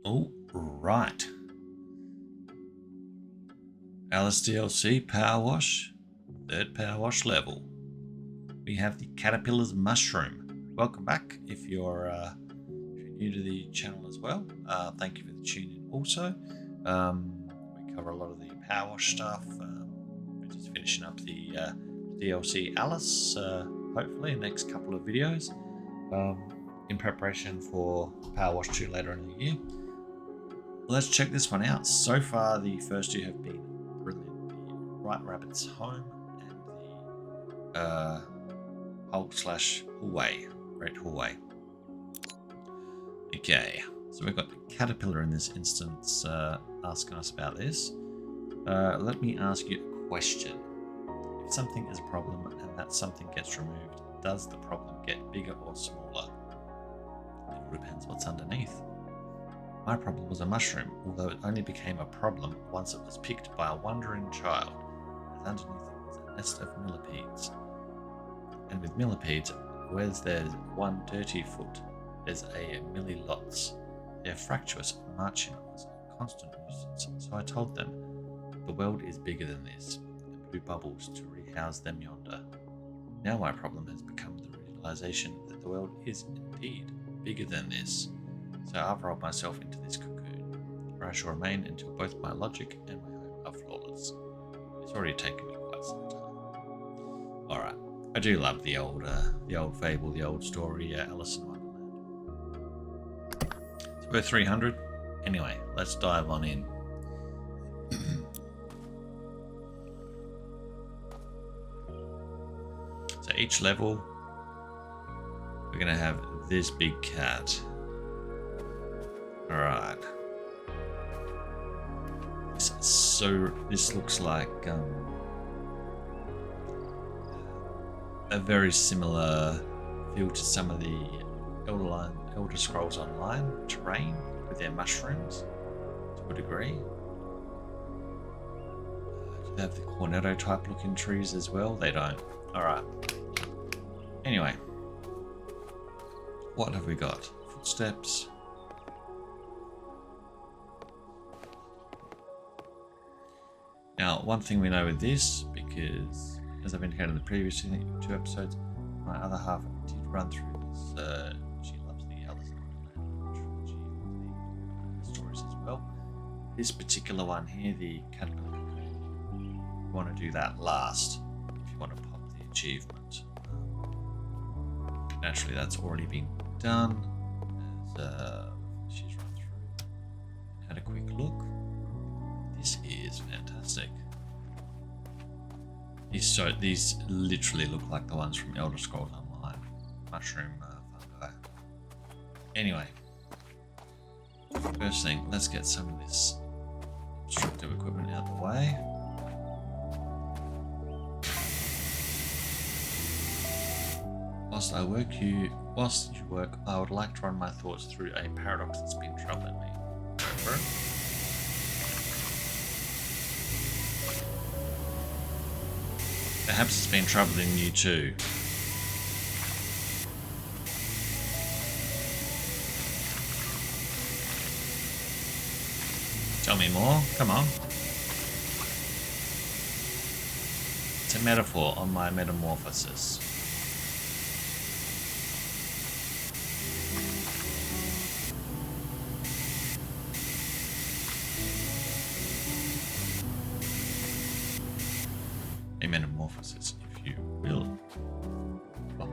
All right. Alice DLC PowerWash, third PowerWash level. We have the Caterpillar's Mushroom. Welcome back if you're new to the channel as well. Thank you for the tune in also. We cover a lot of the PowerWash stuff. We're just finishing up the DLC Alice, hopefully in the next couple of videos, in preparation for PowerWash 2 later in the year. Let's check this one out. So far, the first two have been brilliant. The White Rabbit's Home and the Hulk/Hallway, Great Hallway. Okay, so we've got the Caterpillar in this instance asking us about this. Let me ask you a question. If something is a problem and that something gets removed, does the problem get bigger or smaller? It all depends what's underneath. My problem was a mushroom, although it only became a problem once it was picked by a wandering child, as underneath it was a nest of millipedes. And with millipedes, where there's one dirty foot, there's a millilots. Their fractious marching was a constant nuisance, so I told them, the world is bigger than this, and blew bubbles to rehouse them yonder. Now my problem has become the realization that the world is indeed bigger than this. So I've rolled myself into this cocoon, where I shall remain until both my logic and my home are flawless. It's already taken me quite some time. Alright, I do love the old fable, the old story, Alice in Wonderland. It's worth 300. Anyway, let's dive on in. So each level, we're going to have this big cat. Alright. This looks like a very similar feel to some of the Elder Scrolls Online terrain with their mushrooms to a degree. Do they have the Cornetto type looking trees as well? They don't. Alright. Anyway. What have we got? Footsteps. Now, one thing we know with this, because as I've indicated in the previous two episodes, my other half did run through this. She loves the Alice in Wonderland trilogy, the stories as well. This particular one here, the Caterpillar Cocoon, you want to do that last if you want to pop the achievement. Naturally, that's already been done. As she's run through and had a quick look. This is fantastic. These literally look like the ones from Elder Scrolls Online. Mushroom fungi. Anyway, first thing, let's get some of this obstructive equipment out of the way. Whilst you work, I would like to run my thoughts through a paradox that's been troubling me. Go for it. Perhaps it's been troubling you too. Tell me more, come on. It's a metaphor on my metamorphosis. Metamorphosis, if you will. Well,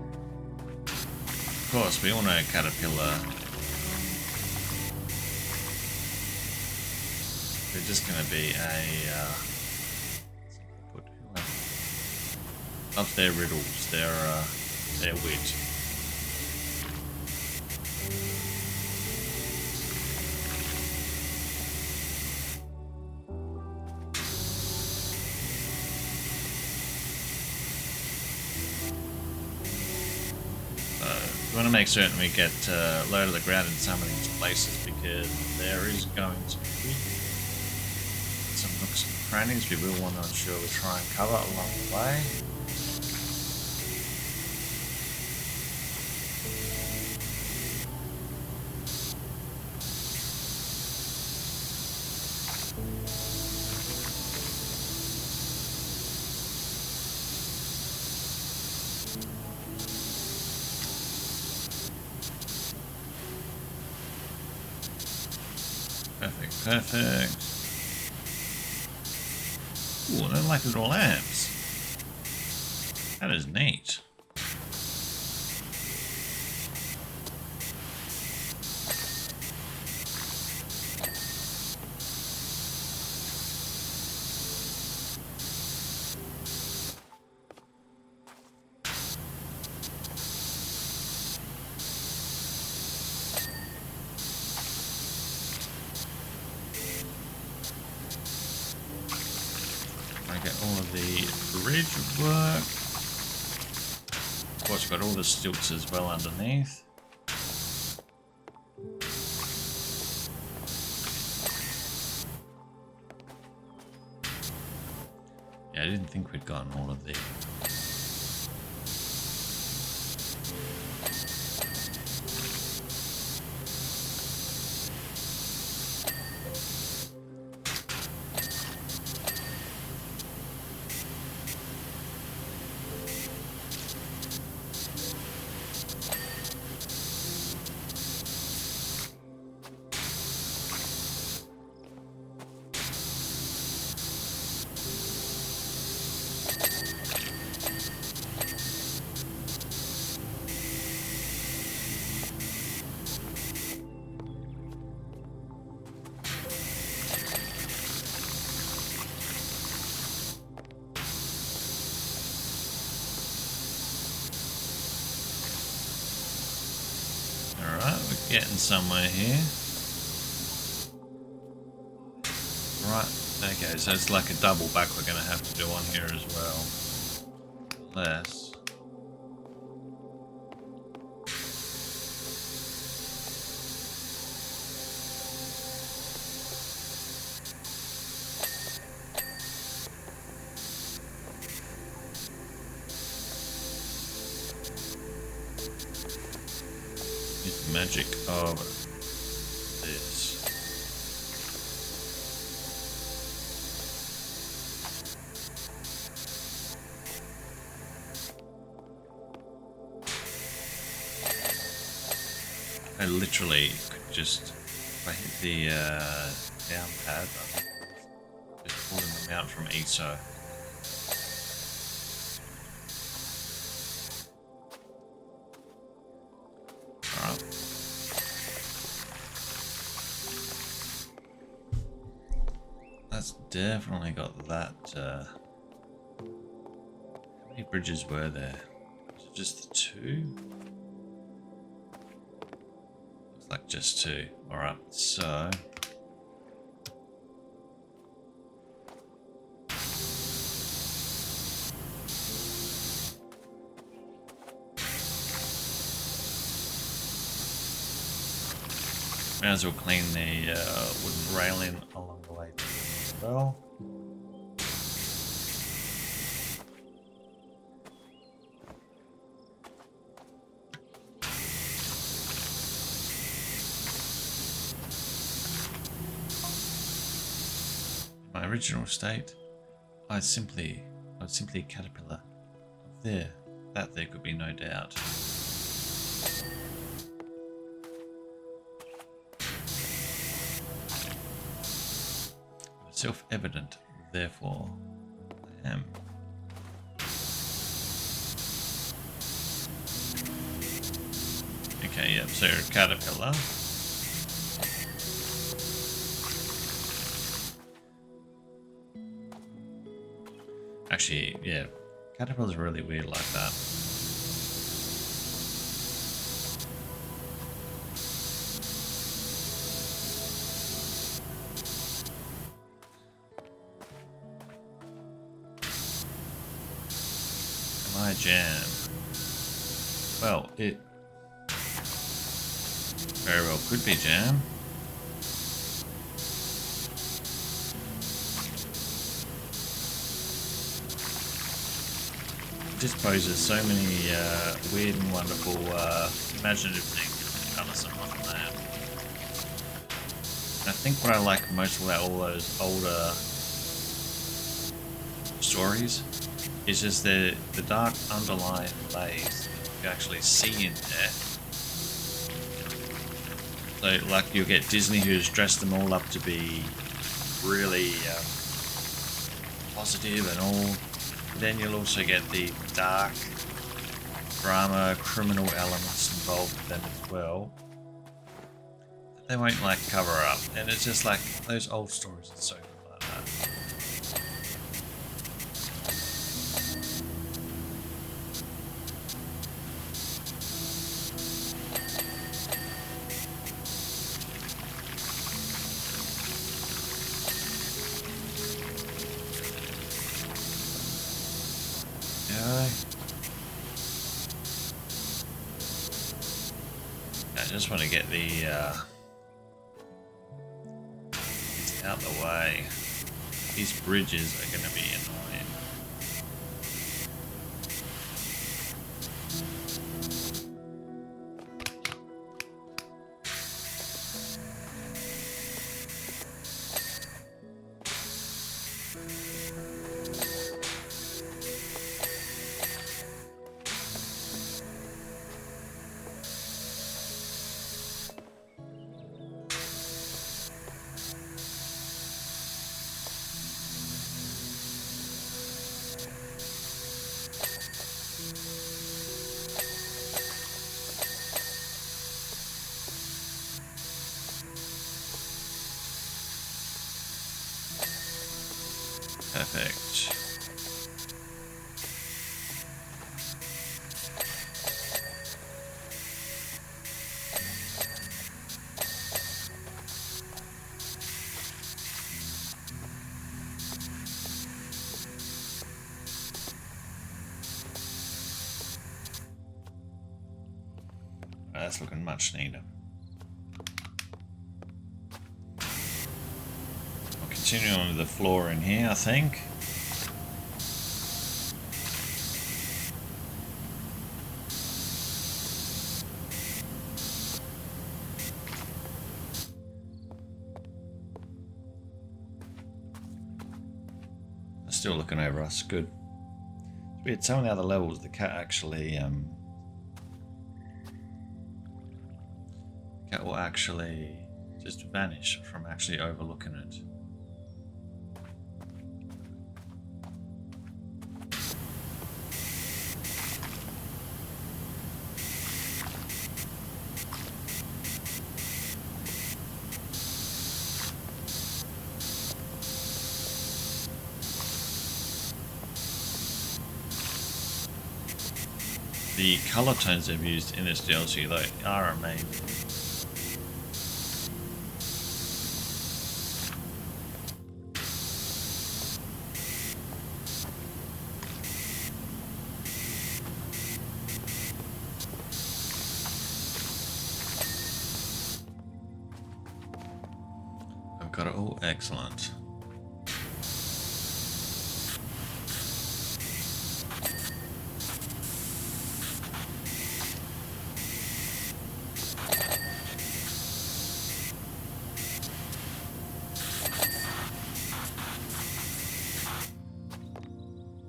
of course, we all know Caterpillar. They're just going to be a. Love their riddles, their wit. We want to make certain we get low to the ground in some of these places, because there is going to be some nooks and crannies we will want to ensure we try and cover along the way. Perfect, perfect. Ooh, they're like little lamps. That is neat. Get all of the bridge work. Of course, got all the stilts as well underneath. Yeah, I didn't think we'd gotten all of the. Getting somewhere here. Right, okay, so it's like a double back we're going to have to do on here as well. Less. Magic of this. I literally could just, if I hit the down pad, I'm just pulling them out from ESO. Definitely got that. How many bridges were there? Was it just the two? Looks like just two. Alright, so. May as well clean the wooden railing along the way. Well, in my original state, I'd simply a caterpillar. There could be no doubt. Self-evident, therefore, I am. Okay, yep, so you're a caterpillar. Actually, yeah, caterpillars are really weird like that. My jam. Well, it very well could be jam. It just poses so many weird and wonderful imaginative things on us on that. I think what I like most about all those older stories is just the dark underlying layers you actually see in there. So, like, you'll get Disney who's dressed them all up to be really positive and all. Then you'll also get the dark drama, criminal elements involved with them as well. They won't like cover up, and it's just like those old stories are so good like that. I just want to get the out the way. These bridges are going to be annoying. Perfect. That's looking much neater. I'll continue on with the floor in here, I think. Still looking over us, good. It's weird, some of the other levels, the cat actually cat will actually just vanish from actually overlooking it. The color tones they've used in this DLC though are amazing. I've got it all excellent.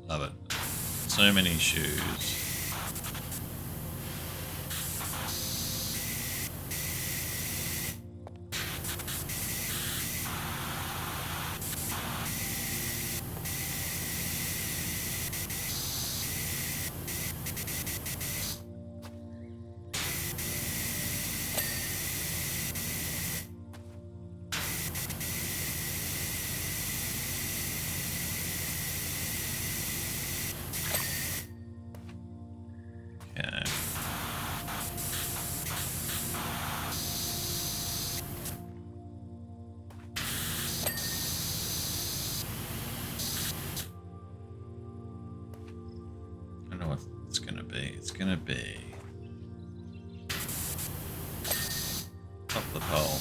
Love it. So many shoes. It's gonna be top of the pole.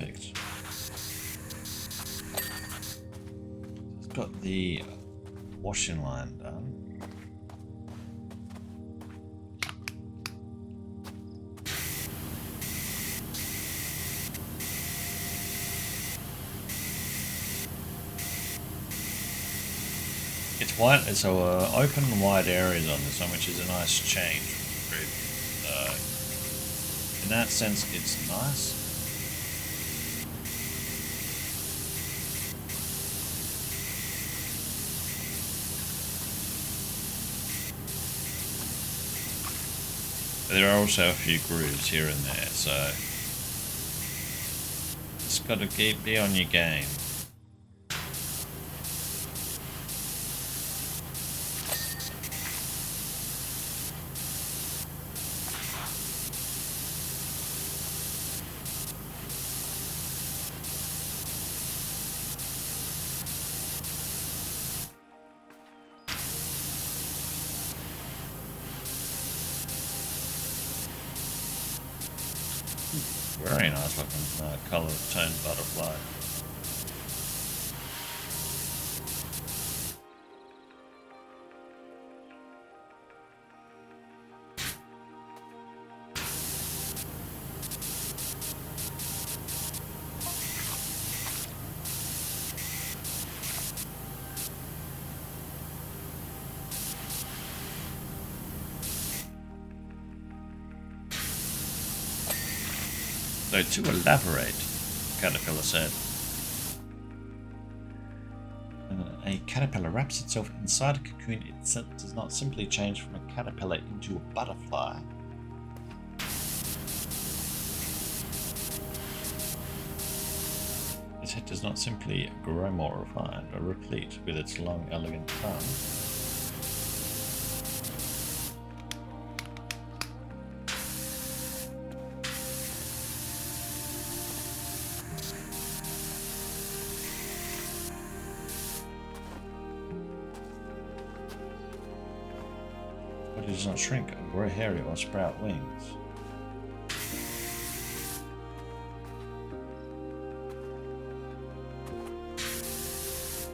Perfect. It's got the washing line done. It's wide, so open and wide areas on this one, which is a nice change from the previous. In that sense, it's nice. But there are also a few grooves here and there, so just got to be on your game. Very nice looking colour toned butterfly. So to elaborate, Caterpillar said, a caterpillar wraps itself inside a cocoon. It does not simply change from a caterpillar into a butterfly. Its head does not simply grow more refined or replete with its long, elegant tongue. But it does not shrink, grow hairy, or sprout wings.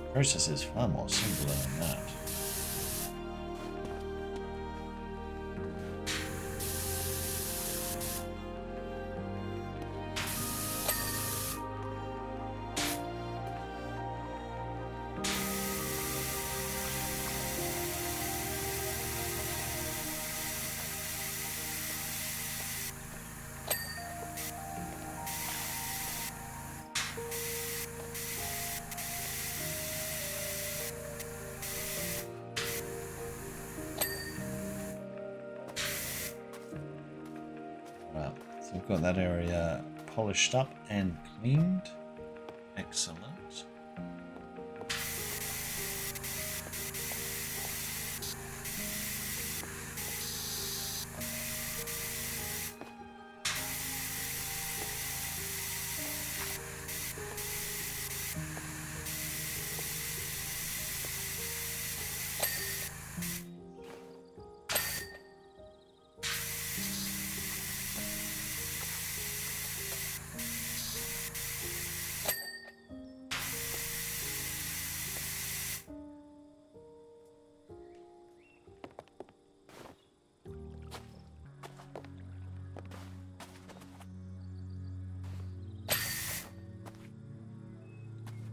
The process is far more simpler than that. So we've got that area polished up and cleaned. Excellent.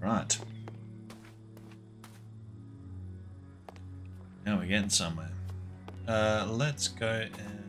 Right. Now we're getting somewhere. Let's go and...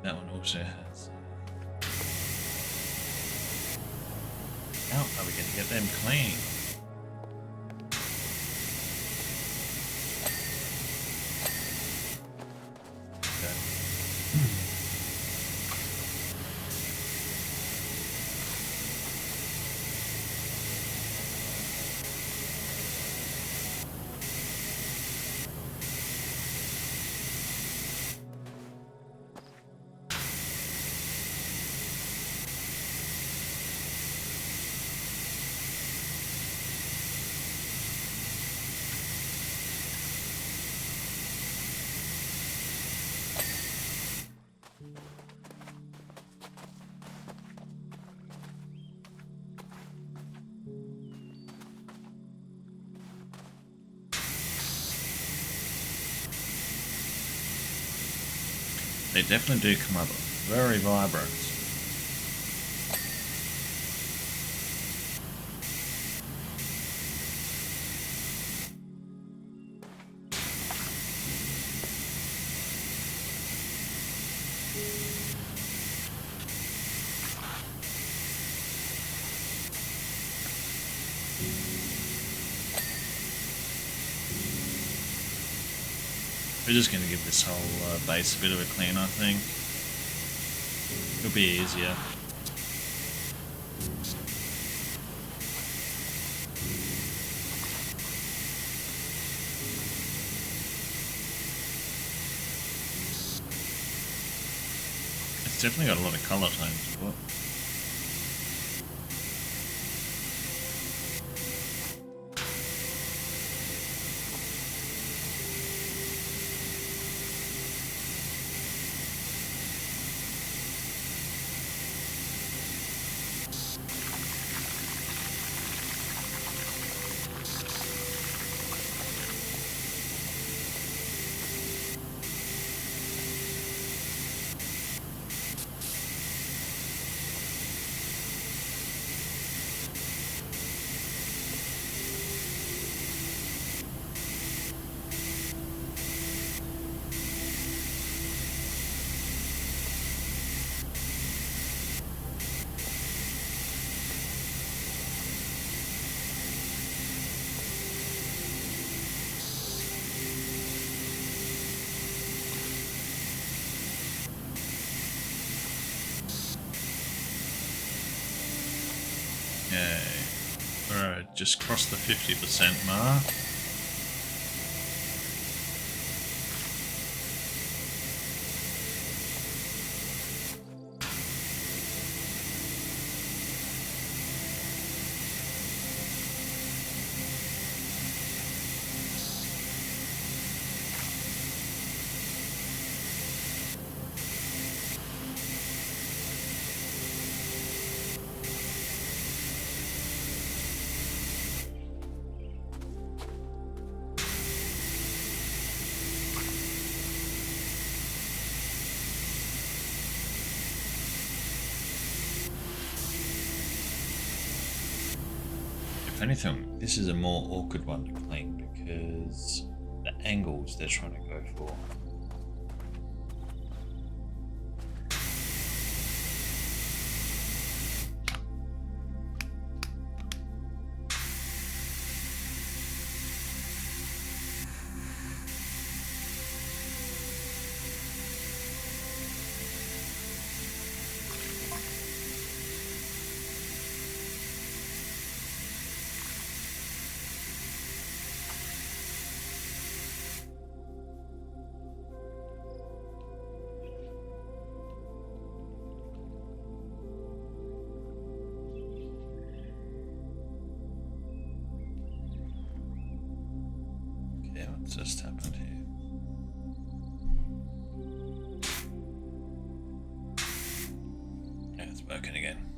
That one also has... How are we going to get them clean? They definitely do come up very vibrant. We're just going to give this whole base a bit of a clean, I think. It'll be easier. It's definitely got a lot of colour tones to it. Okay, alright, just crossed the 50% mark. If anything, this is a more awkward one to clean because the angles they're trying to go for. What's just happened here? Yeah, it's working again.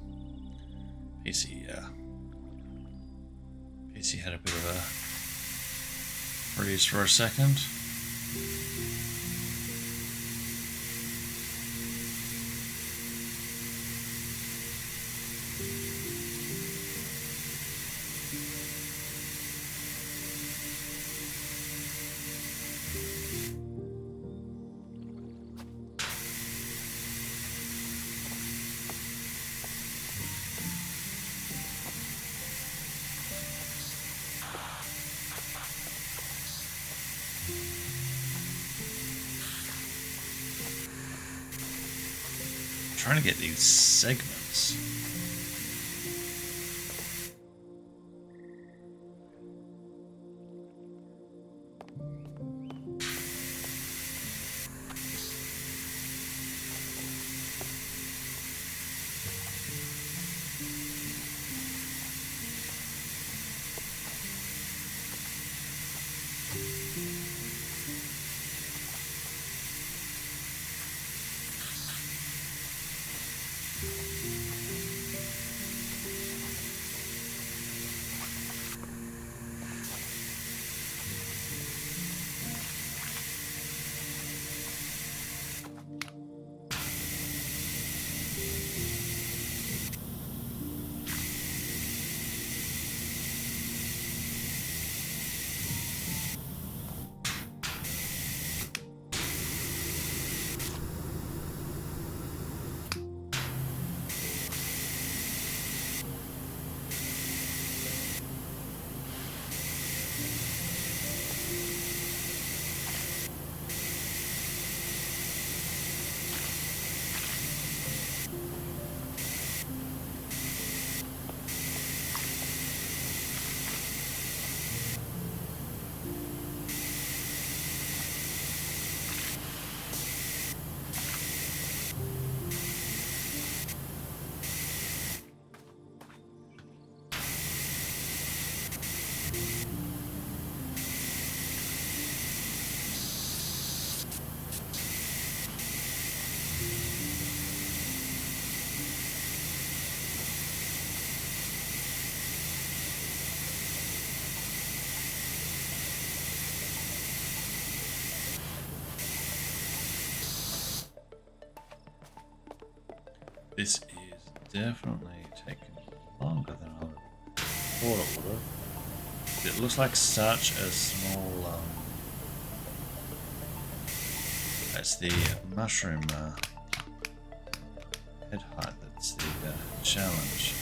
PC had a bit of a freeze for a second. Trying to get these segments. This is definitely taking longer than I thought it would. It looks like such a small. It's the mushroom head height that's the challenge.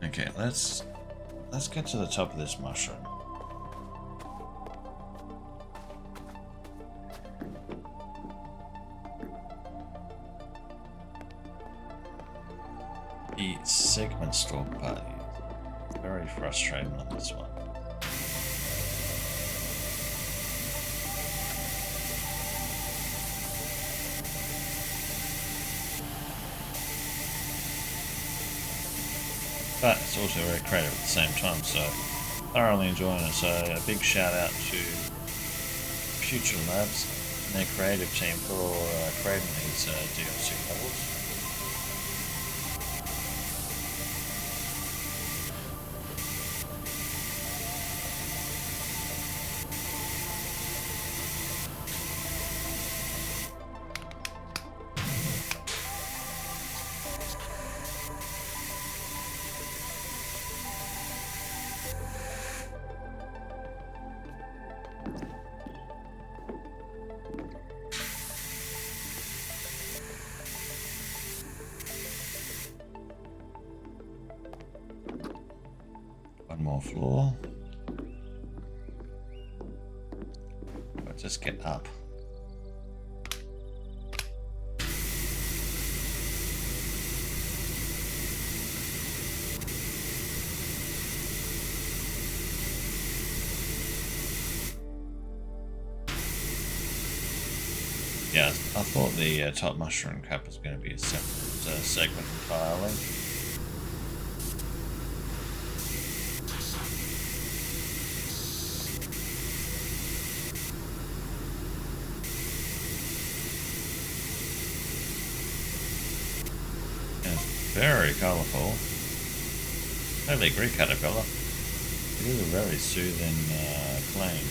Okay, let's get to the top of this mushroom. The segment stalk party is very frustrating on this one. But it's also very creative at the same time, so thoroughly enjoying it. So a big shout out to Futurlab and their creative team for creating these DLC levels. One more floor. Let's just get up. Yeah, I thought the top mushroom cap was going to be a separate segment entirely. Very colourful. Totally agree, Caterpillar. It is a very soothing clean.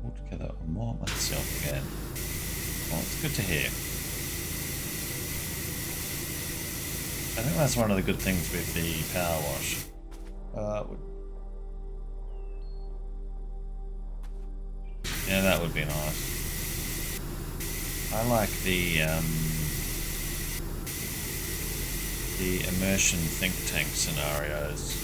Altogether, I'm more myself again. Well, it's good to hear. I think that's one of the good things with the PowerWash. Yeah, that would be nice. I like the immersion think tank scenarios.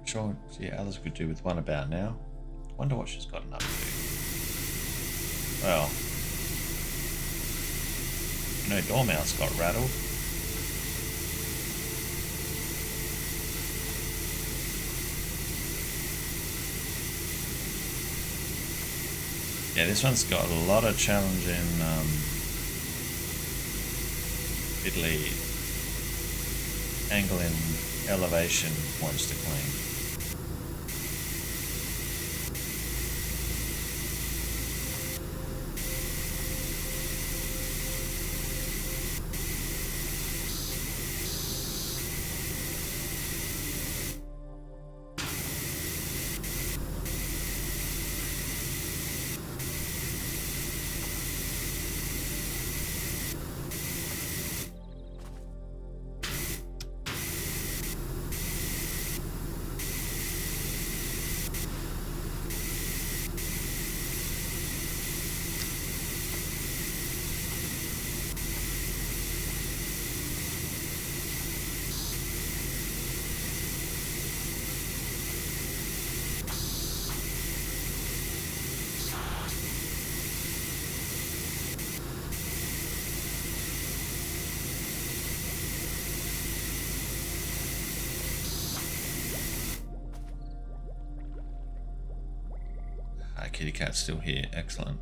Sure, see others could do with one about now. Wonder what she's gotten up to. Well, you know, Dormouse got rattled. Yeah, this one's got a lot of challenging fiddly angle and elevation points to clean. Our kitty cat's still here. Excellent.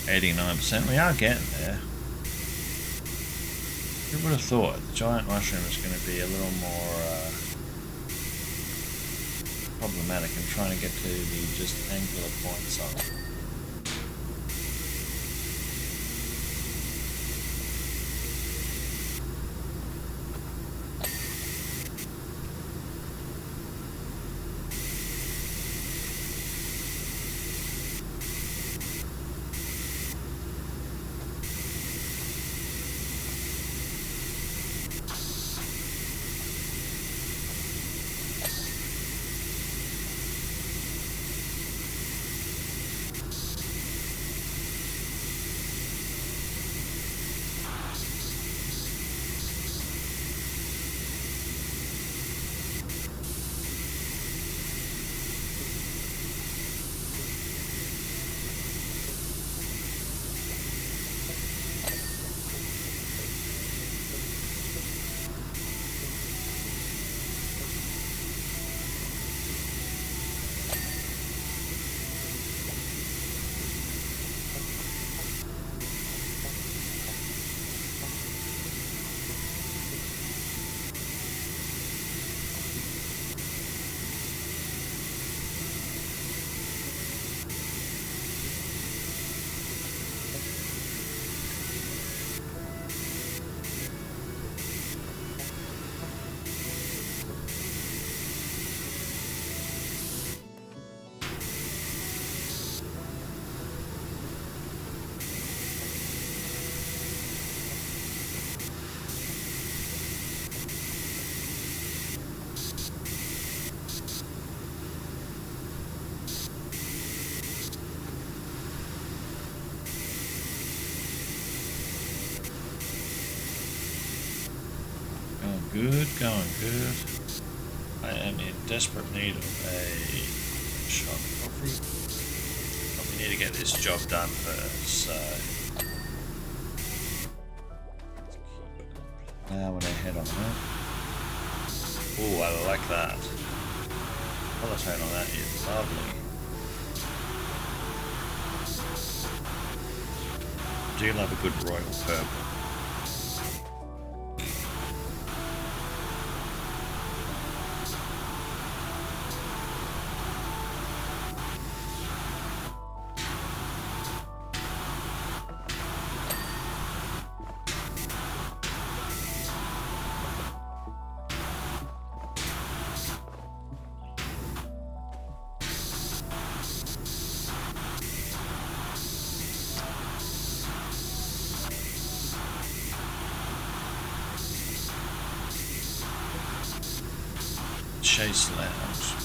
%. We are getting there. Who would have thought the giant mushroom is going to be a little more problematic in trying to get to the just angular points on it. Good, going good. I am in desperate need of a shot of coffee. But we need to get this job done first, so now when I head on that. Oh, I like that. Polytone on that is lovely. I do love a good royal purple. Chase Lounge.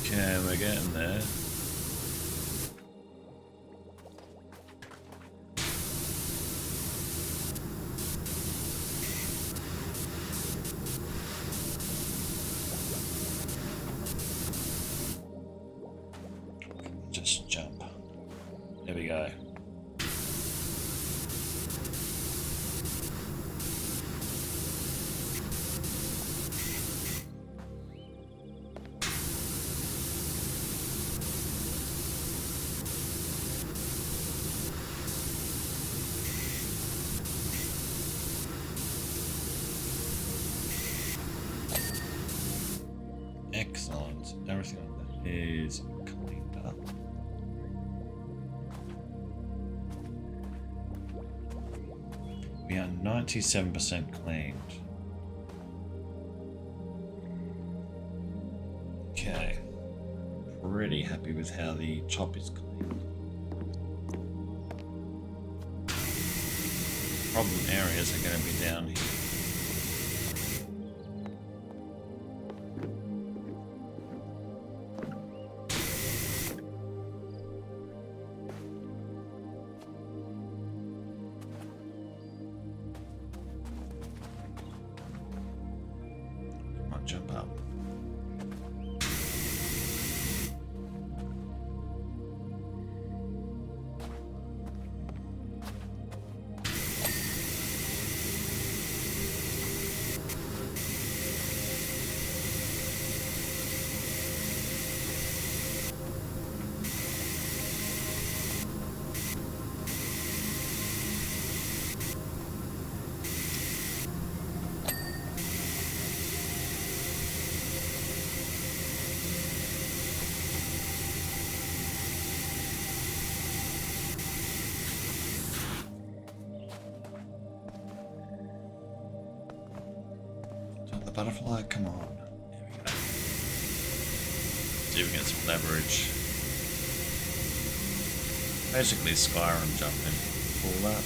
Okay, we're getting there. Just jump. There we go. is cleaned up. We are 97% cleaned. Okay. Pretty happy with how the top is cleaned. Problem areas are going to be down here. Come on, jump up. Butterfly, come on. There we go. See if we can get some leverage. Basically Skyrim jumping. Pull that.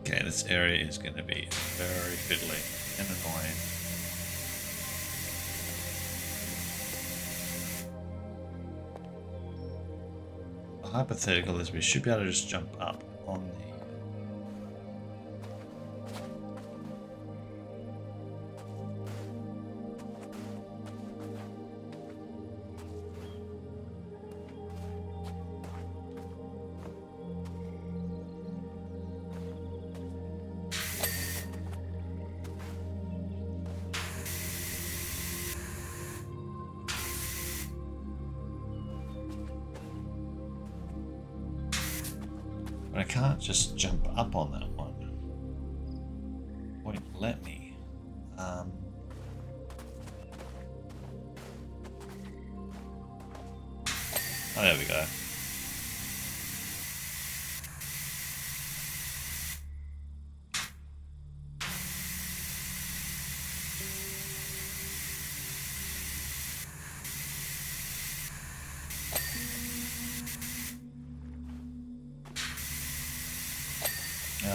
Okay, this area is going to be very fiddly and annoying. The hypothetical is we should be able to just jump up on the... But I can't just jump up on that one. Won't let me. Oh, there we go.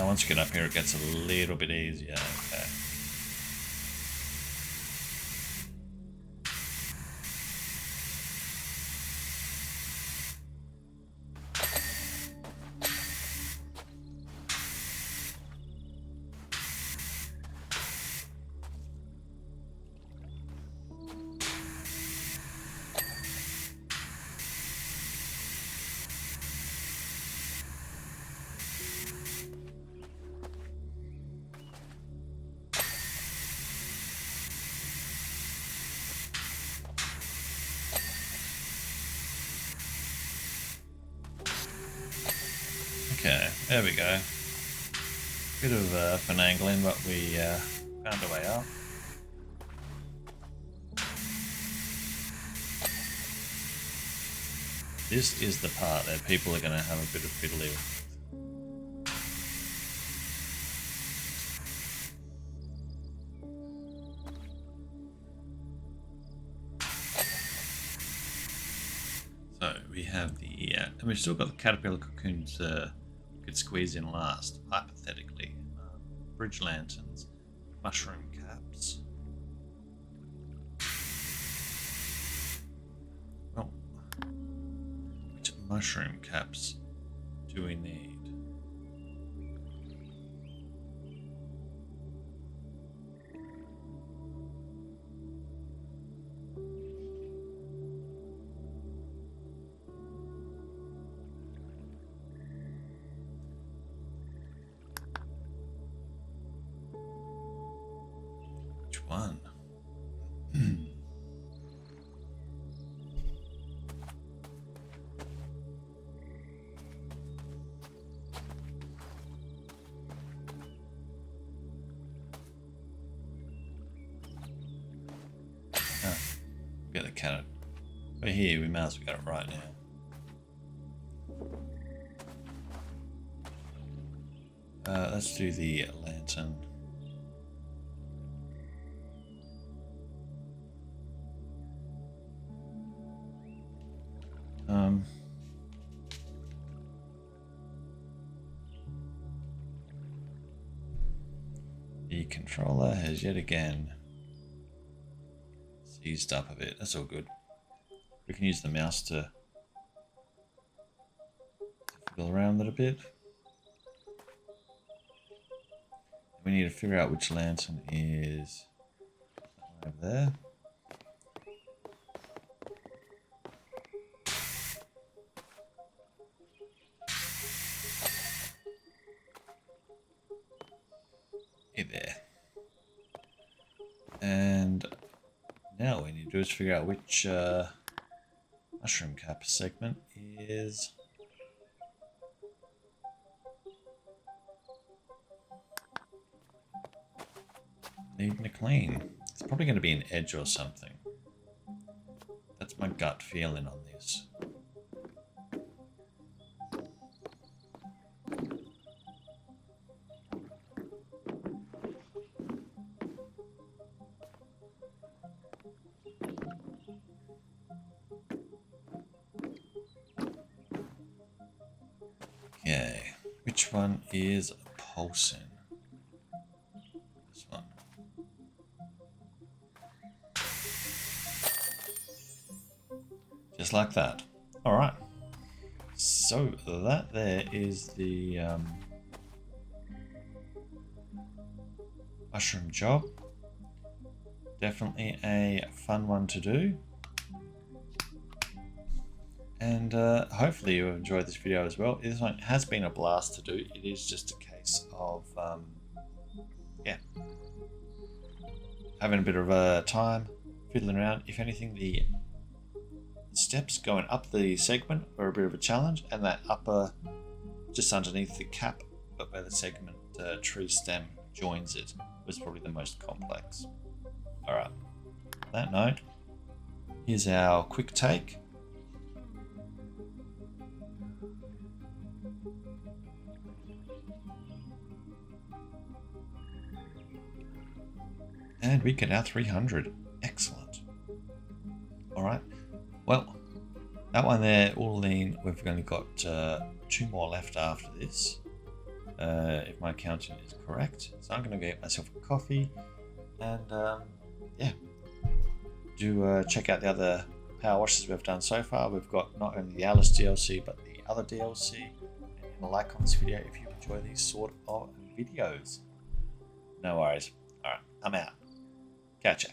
Once you get up here, it gets a little bit easier. Okay. Okay, there we go. Bit of finagling, but we found a way up. This is the part that people are going to have a bit of fiddly with. So we have the, and we've still got the caterpillar cocoons we could squeeze in last, hypothetically. Bridge lanterns, mushroom caps. Well, which mushroom caps do we need? One. Get the cat. But here we might as well get it right now. Let's do the lantern. The controller has yet again seized up a bit. That's all good. We can use the mouse to fiddle around with it a bit. We need to figure out which lantern is over there. There. And now what we need to do is figure out which mushroom cap segment is needing to clean. It's probably going to be an edge or something. That's my gut feeling on this. Okay, which one is pulsing? This one. Just like that. Alright. So that there is the mushroom job. Definitely a fun one to do. And hopefully you enjoyed this video as well. This one has been a blast to do. It is just a case of, yeah, having a bit of time, fiddling around. If anything, the steps going up the segment are a bit of a challenge, and that upper, just underneath the cap, but where the segment tree stem joins it, was probably the most complex. Alright, on that note, here's our quick take. And we get our 300. Excellent. Alright. Well, that one there, all in, we've only got 2 more left after this. If my counting is correct. So I'm going to get myself a coffee. And, yeah. Do check out the other power washes we've done so far. We've got not only the Alice DLC, but the other DLC. And a like on this video if you enjoy these sort of videos. No worries. Alright, I'm out. Catch ya.